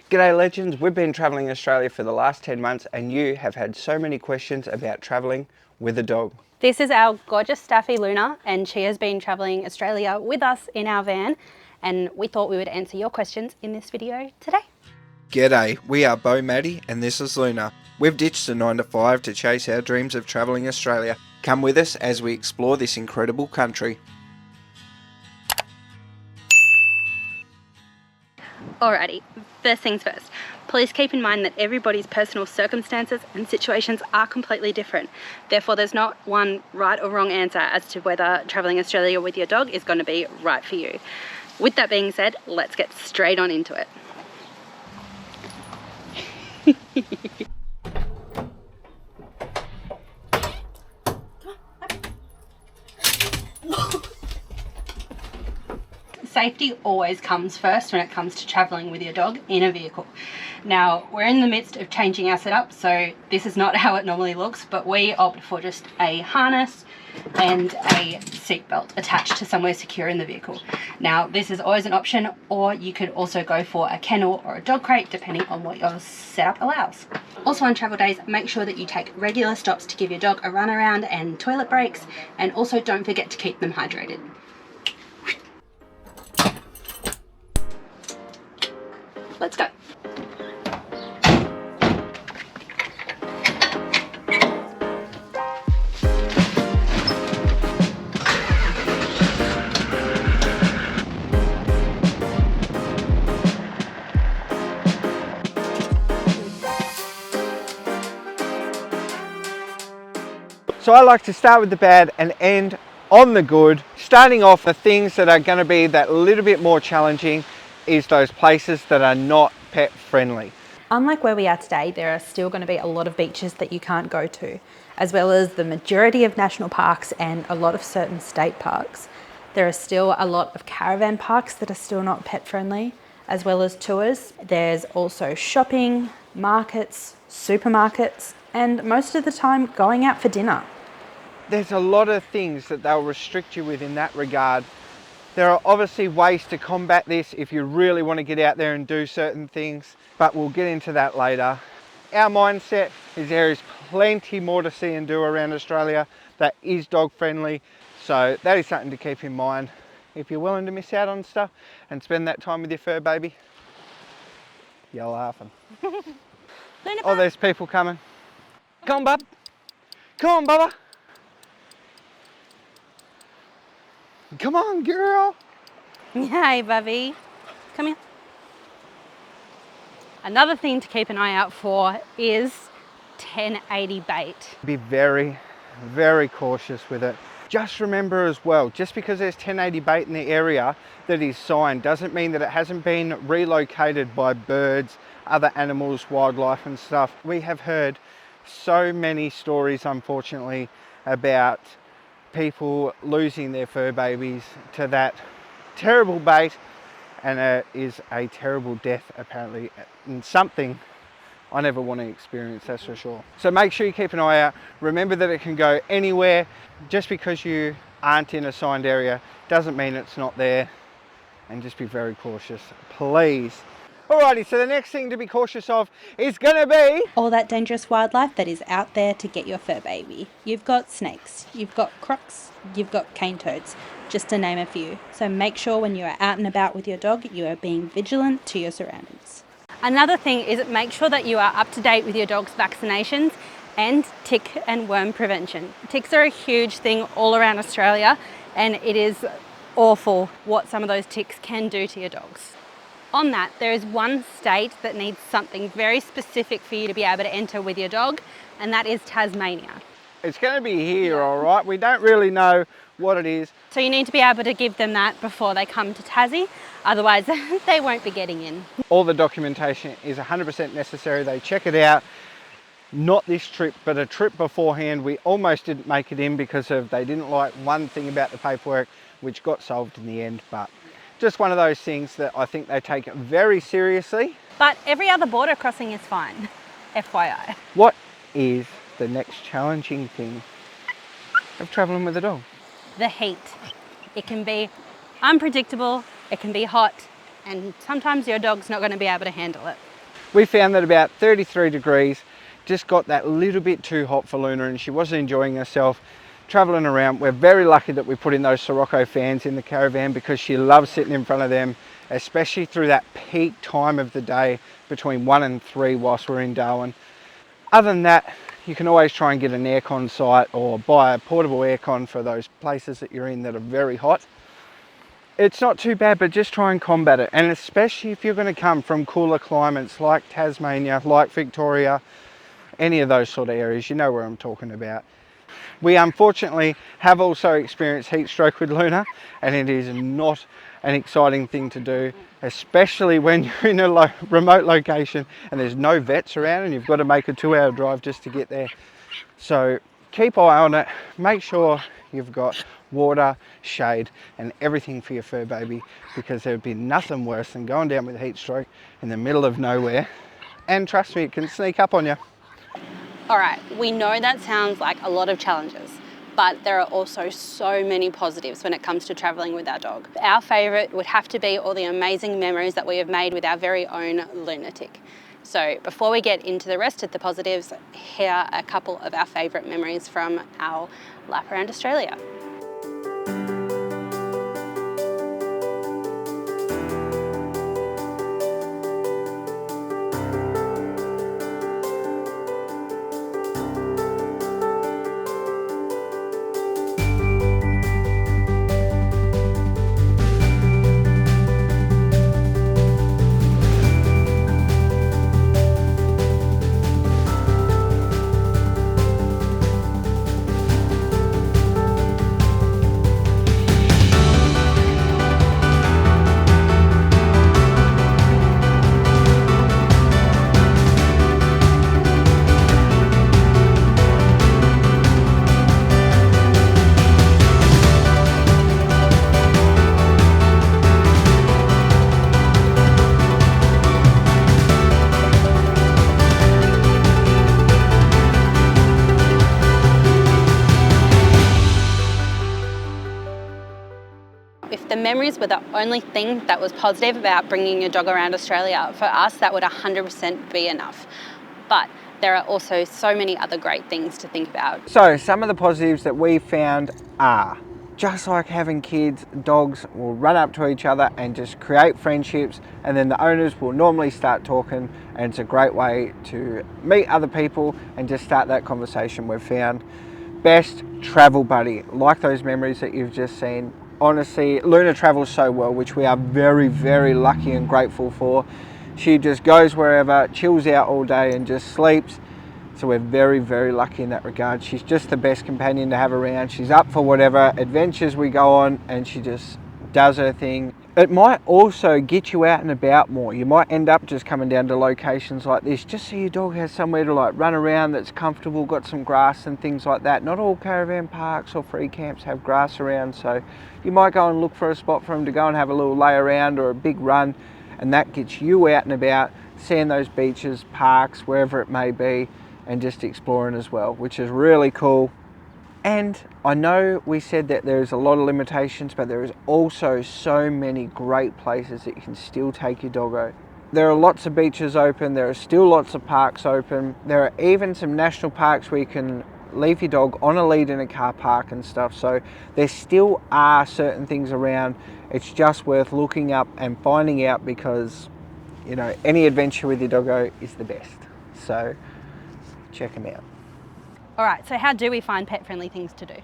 G'day legends, we've been travelling Australia for the last 10 months and you have had so many questions about travelling with a dog. This is our gorgeous staffy Luna and she has been travelling Australia with us in our van and we thought we would answer your questions in this video today. G'day, we are Bo Maddie and this is Luna. We've ditched a 9 to 5 to chase our dreams of travelling Australia. Come with us as we explore this incredible country. Alrighty, first things first. Please keep in mind that everybody's personal circumstances and situations are completely different. Therefore, there's not one right or wrong answer as to whether travelling Australia with your dog is going to be right for you. With that being said, let's get straight on into it. Safety always comes first when it comes to travelling with your dog in a vehicle. Now, we're in the midst of changing our setup, so this is not how it normally looks, but we opt for just a harness and a seatbelt attached to somewhere secure in the vehicle. Now, this is always an option, or you could also go for a kennel or a dog crate, depending on what your setup allows. Also on travel days, make sure that you take regular stops to give your dog a run around and toilet breaks, and also don't forget to keep them hydrated. Let's go. So I like to start with the bad and end on the good. Starting off, the things that are going to be that little bit more challenging is those places that are not pet friendly. Unlike where we are today, there are still going to be a lot of beaches that you can't go to, as well as the majority of national parks and a lot of certain state parks. There are still a lot of caravan parks that are still not pet friendly, as well as tours. There's also shopping, markets, supermarkets, and most of the time going out for dinner. There's a lot of things that they'll restrict you with in that regard. There are obviously ways to combat this if you really want to get out there and do certain things, but we'll get into that later. Our mindset is there is plenty more to see and do around Australia that is dog friendly, so that is something to keep in mind. If you're willing to miss out on stuff and spend that time with your fur baby, you're laughing. Oh, there's people coming. Come on, bub. Come on, Bubba. Come on, girl. Hey, Bubby. Come here. Another thing to keep an eye out for is 1080 bait. Be very, very cautious with it. Just remember as well, just because there's 1080 bait in the area that is signed doesn't mean that it hasn't been relocated by birds, other animals, wildlife and stuff. We have heard so many stories, unfortunately, about people losing their fur babies to that terrible bait, and it is a terrible death apparently, and something I never want to experience, that's for sure. So make sure you keep an eye out. Remember that it can go anywhere. Just because you aren't in a signed area doesn't mean it's not there, and just be very cautious, please. Alrighty, so the next thing to be cautious of is going to be all that dangerous wildlife that is out there to get your fur baby. You've got snakes, you've got crocs, you've got cane toads, just to name a few. So make sure when you are out and about with your dog, you are being vigilant to your surroundings. Another thing is make sure that you are up to date with your dog's vaccinations and tick and worm prevention. Ticks are a huge thing all around Australia, and it is awful what some of those ticks can do to your dogs. On that, there is one state that needs something very specific for you to be able to enter with your dog, and that is Tasmania. It's going to be here, all right? We don't really know what it is. So you need to be able to give them that before they come to Tassie, otherwise they won't be getting in. All the documentation is 100% necessary. They check it out. Not this trip, but a trip beforehand. We almost didn't make it in because they didn't like one thing about the paperwork, which got solved in the end, but just one of those things that I think they take very seriously. But every other border crossing is fine, FYI. What is the next challenging thing of travelling with a dog? The heat. It can be unpredictable, it can be hot, and sometimes your dog's not going to be able to handle it. We found that about 33 degrees just got that little bit too hot for Luna, and she wasn't enjoying herself traveling around. We're very lucky that we put in those Sirocco fans in the caravan because she loves sitting in front of them, especially through that peak time of the day between 1 and 3 whilst we're in Darwin. Other than that, you can always try and get an aircon site or buy a portable aircon for those places that you're in that are very hot. It's not too bad, but just try and combat it. And especially if you're going to come from cooler climates like Tasmania, like Victoria, any of those sort of areas, you know where I'm talking about. We unfortunately have also experienced heat stroke with Luna, and it is not an exciting thing to do, especially when you're in a remote location and there's no vets around and you've got to make a 2-hour drive just to get there. So keep eye on it, make sure you've got water, shade and everything for your fur baby, because there would be nothing worse than going down with a heat stroke in the middle of nowhere. And trust me, it can sneak up on you. All right, we know that sounds like a lot of challenges, but there are also so many positives when it comes to traveling with our dog. Our favorite would have to be all the amazing memories that we have made with our very own lunatic. So before we get into the rest of the positives, here are a couple of our favorite memories from our lap around Australia. If the memories were the only thing that was positive about bringing your dog around Australia, for us that would 100% be enough. But there are also so many other great things to think about. So some of the positives that we found are, just like having kids, dogs will run up to each other and just create friendships, and then the owners will normally start talking, and it's a great way to meet other people and just start that conversation. We've found best travel buddy, like those memories that you've just seen. Honestly, Luna travels so well, which we are very, very lucky and grateful for. She just goes wherever, chills out all day and just sleeps. So we're very, very lucky in that regard. She's just the best companion to have around. She's up for whatever adventures we go on and she just does her thing. It might also get you out and about more. You might end up just coming down to locations like this just so your dog has somewhere to like run around that's comfortable, got some grass and things like that. Not all caravan parks or free camps have grass around, so you might go and look for a spot for him to go and have a little lay around or a big run, and that gets you out and about, seeing those beaches, parks, wherever it may be, and just exploring as well, which is really cool. And I know we said that there's a lot of limitations, but there is also so many great places that you can still take your doggo. There are lots of beaches open, there are still lots of parks open. There are even some national parks where you can leave your dog on a lead in a car park and stuff. So there still are certain things around. It's just worth looking up and finding out, because, you know, any adventure with your doggo is the best. So check them out. All right, so how do we find pet-friendly things to do?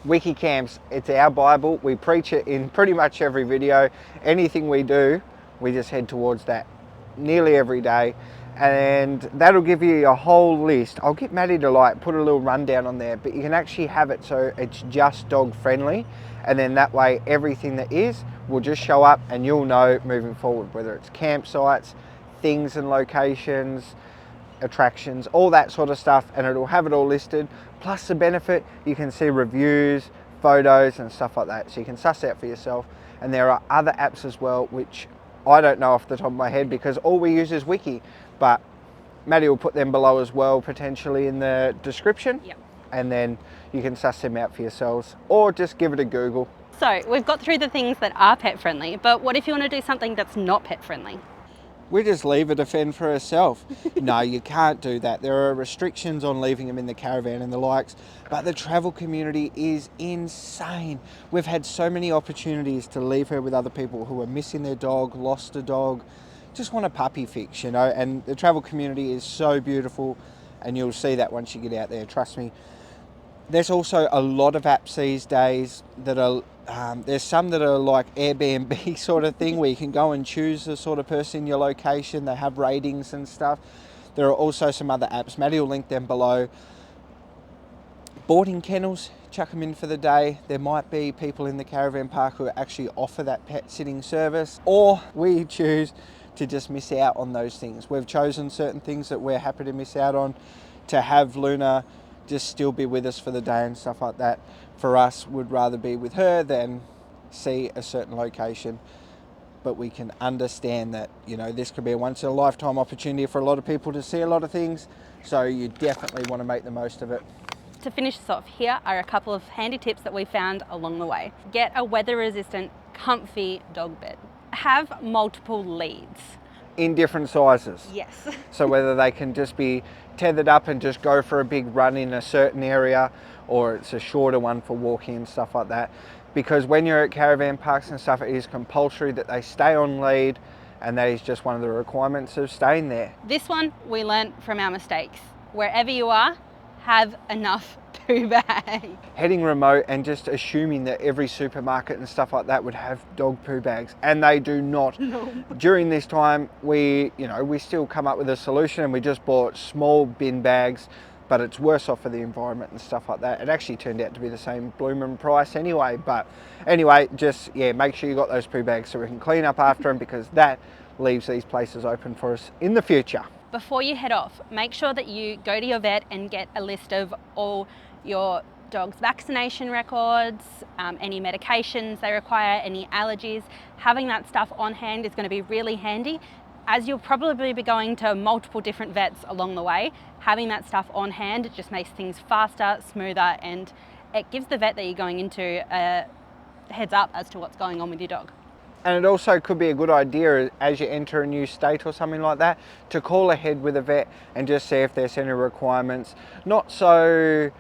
Wiki Camps, it's our Bible. We preach it in pretty much every video. Anything we do, we just head towards that nearly every day. And that'll give you a whole list. I'll get Maddie to like put a little rundown on there, but you can actually have it so it's just dog friendly. And then that way, everything that is will just show up and you'll know moving forward, whether it's campsites, things and locations, attractions, all that sort of stuff, and it'll have it all listed. Plus the benefit, you can see reviews, photos and stuff like that, so you can suss out for yourself. And there are other apps as well, which I don't know off the top of my head because all we use is Wiki, but Maddie will put them below as well, potentially in the description. Yep. And then you can suss them out for yourselves, or just give it a Google. So we've got through the things that are pet friendly, but what if you want to do something that's not pet friendly? We just leave her to fend for herself. No, you can't do that. There are restrictions on leaving them in the caravan and the likes, but the travel community is insane. We've had so many opportunities to leave her with other people who are missing their dog, lost a dog, just want a puppy fix, you know, and the travel community is so beautiful, and you'll see that once you get out there, trust me. There's also a lot of apps these days that are, there's some that are like Airbnb sort of thing where you can go and choose the sort of person in your location. They have ratings and stuff. There are also some other apps. Maddie will link them below. Boarding kennels, chuck them in for the day. There might be people in the caravan park who actually offer that pet sitting service, or we choose to just miss out on those things. We've chosen certain things that we're happy to miss out on to have Luna just still be with us for the day and stuff like that. For us, would rather be with her than see a certain location. But we can understand that, you know, this could be a once in a lifetime opportunity for a lot of people to see a lot of things. So you definitely want to make the most of it. To finish this off, here are a couple of handy tips that we found along the way. Get a weather resistant, comfy dog bed. Have multiple leads. In different sizes. Yes. So whether they can just be tethered up and just go for a big run in a certain area, or it's a shorter one for walking and stuff like that. Because when you're at caravan parks and stuff, it is compulsory that they stay on lead, and that is just one of the requirements of staying there. This one we learnt from our mistakes. Wherever you are, have enough poo bags. Heading remote and just assuming that every supermarket and stuff like that would have dog poo bags, and they do not. No. During this time, we still come up with a solution, and we just bought small bin bags, but it's worse off for the environment and stuff like that. It actually turned out to be the same bloomin' price anyway, but anyway, just make sure you got those poo bags so we can clean up after them, because that leaves these places open for us in the future. Before you head off, make sure that you go to your vet and get a list of all your dog's vaccination records, any medications they require, any allergies. Having that stuff on hand is going to be really handy. As you'll probably be going to multiple different vets along the way, having that stuff on hand, it just makes things faster, smoother, and it gives the vet that you're going into a heads up as to what's going on with your dog. And it also could be a good idea as you enter a new state or something like that to call ahead with a vet and just see if there's any requirements. Not so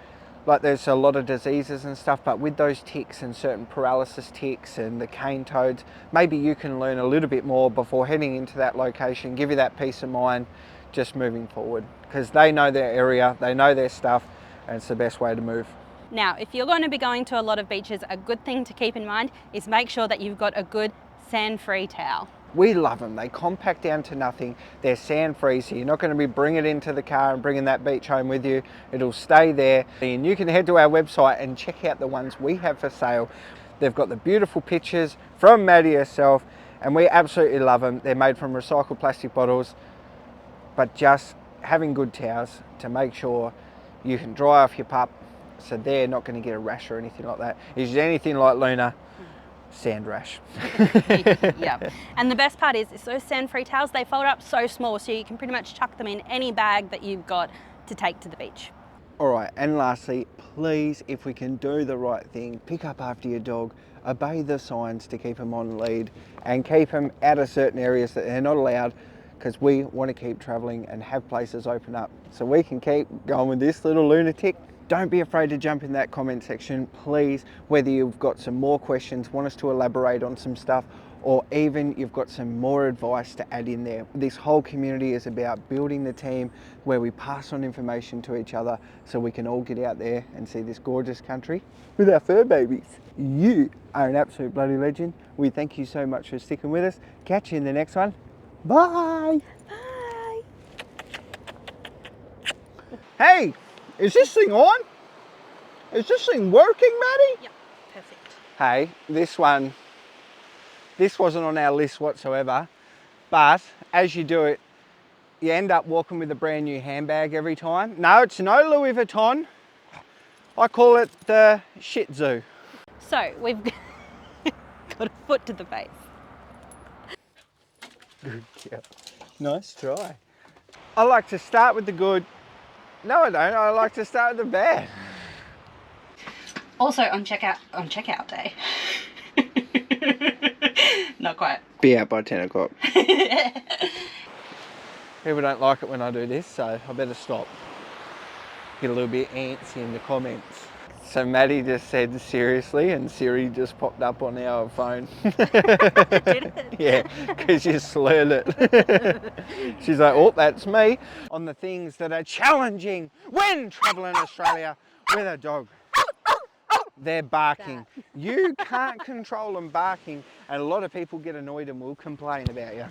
like there's a lot of diseases and stuff, but with those ticks and certain paralysis ticks and the cane toads, maybe you can learn a little bit more before heading into that location, give you that peace of mind just moving forward, because they know their area, they know their stuff, and it's the best way to move. Now, if you're going to be going to a lot of beaches, a good thing to keep in mind is make sure that you've got a good sand-free towel. We love them. They compact down to nothing. They're sand-free, so you're not going to be bringing it into the car and bringing that beach home with you. It'll stay there. And you can head to our website and check out the ones we have for sale. They've got the beautiful pictures from Maddie herself, and we absolutely love them. They're made from recycled plastic bottles, but just having good towels to make sure you can dry off your pup, so they're not going to get a rash or anything like that. If there's anything like Luna, sand rash. Yeah, and the best part is those sand-free towels, they fold up so small, so you can pretty much chuck them in any bag that you've got to take to the beach. All right, and lastly, please, if we can do the right thing, pick up after your dog, obey the signs to keep them on lead, and keep them out of certain areas that they're not allowed, because we want to keep traveling and have places open up so we can keep going with this little lunatic. Don't be afraid to jump in that comment section, please, whether you've got some more questions, want us to elaborate on some stuff, or even you've got some more advice to add in there. This whole community is about building the team where we pass on information to each other so we can all get out there and see this gorgeous country with our fur babies. You are an absolute bloody legend. We thank you so much for sticking with us. Catch you in the next one. Bye. Bye. Hey, is this thing on? Is this thing working, Maddie? Yep, perfect. Hey, this wasn't on our list whatsoever, but as you do it, you end up walking with a brand new handbag every time. No, it's no Louis Vuitton. I call it the shit zoo. So we've got a foot to the face. Good girl. Nice try. I like to start with the good. No, I don't. I like to start with the bad. Also on checkout day. Not quite. Be out by 10 o'clock. People don't like it when I do this, so I better stop. Get a little bit antsy in the comments. So Maddie just said seriously, and Siri just popped up on our phone. Did it? Yeah, because you slurred it. She's like, oh, that's me. On the things that are challenging when traveling Australia with a dog. They're barking. You can't control them barking, and a lot of people get annoyed and will complain about you.